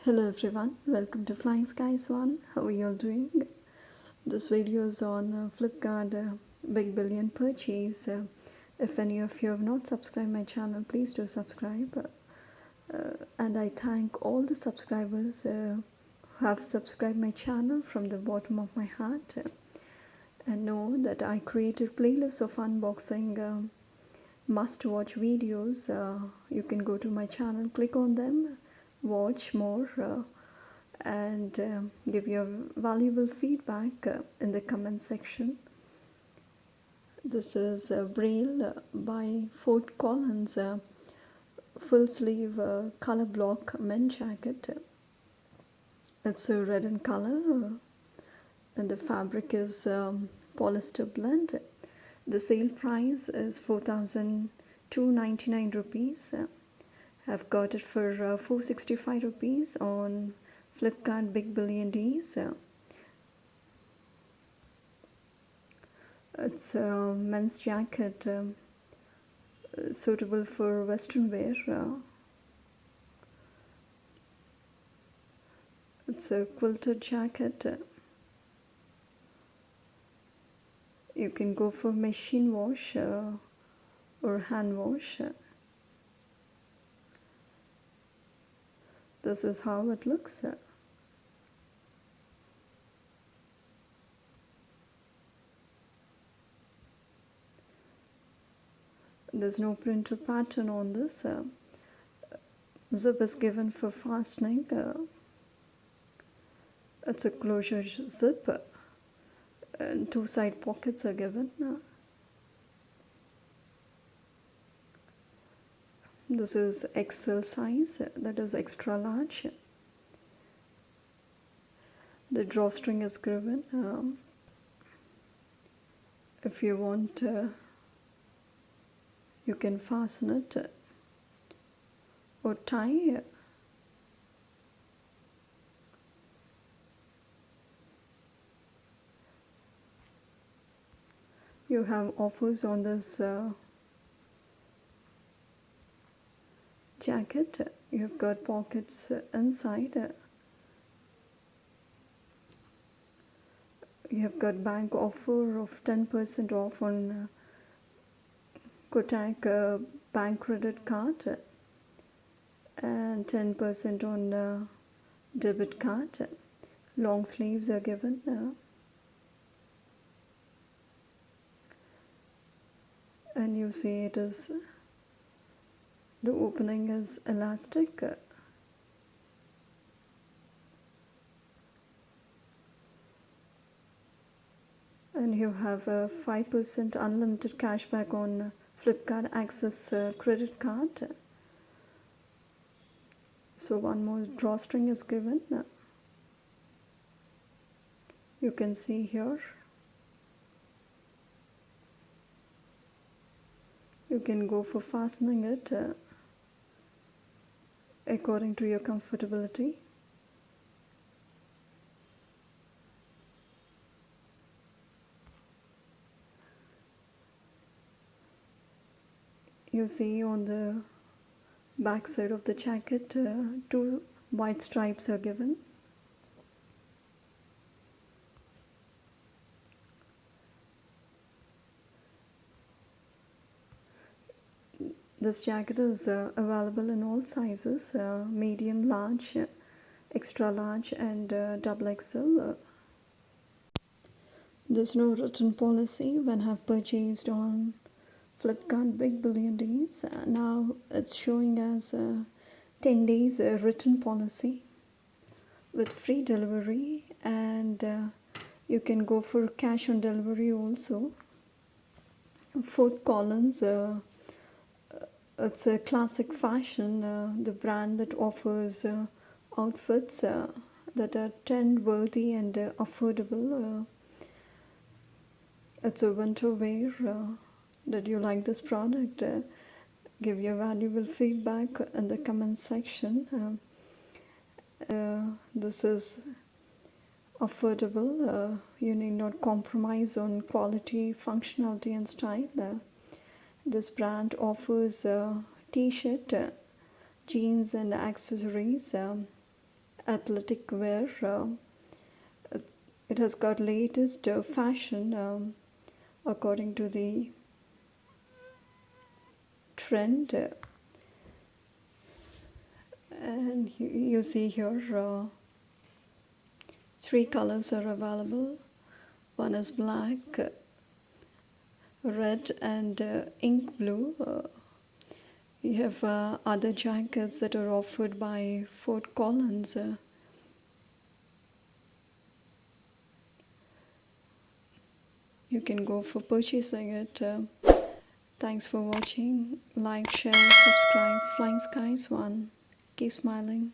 Hello everyone, welcome to Flying Skies One. How are you all doing? This video is on Flipkart Big Billion purchase. If any of you have not subscribed my channel, please do subscribe. And I thank all the subscribers who have subscribed my channel from the bottom of my heart. And know that I created playlists of unboxing must-watch videos. You can go to my channel, click on them, watch more and give your valuable feedback in the comment section. This is Breil by Fort Collins full sleeve color block men's jacket. It's a red in color and the fabric is polyester blend. The sale price is 4,299 rupees. I've got it for 465 rupees on Flipkart Big Billion Days. It's a men's jacket suitable for western wear. It's a quilted jacket. You can go for machine wash or hand wash. This is how it looks. There's no printer pattern on this. Zip is given for fastening. It's a closure zip and two side pockets are given. This is XL size, that is extra large. The drawstring is given. If you want, you can fasten it or tie. You have offers on this jacket. You have got pockets inside. You have got bank offer of 10% off on Kotak bank credit card and 10% on debit card. Long sleeves are given. And you see it is, the opening is elastic. And you have a 5% unlimited cashback on Flipkart Access credit card. So one more drawstring is given. You can see here. You can go for fastening it according to your comfortability. You see on the back side of the jacket, two white stripes are given. This jacket is available in all sizes, medium, large, extra large and double XL. There's no written policy when I've purchased on Flipkart Big Billion Days. Now it's showing as 10 days written policy with free delivery, and you can go for cash on delivery also. Fort Collins, it's a classic fashion, the brand that offers outfits that are trend-worthy and affordable. It's a winter wear. Did you like this product? Give your valuable feedback in the comment section. This is affordable. You need not compromise on quality, functionality and style. This brand offers t-shirt, jeans and accessories athletic wear. It has got latest fashion according to the trend. And you see here 3 colors are available. One is black, red, and ink blue. You have other jackets that are offered by Fort Collins. You can go for purchasing it. Thanks for watching. Like, share, subscribe. Flying Skies 1. Keep smiling.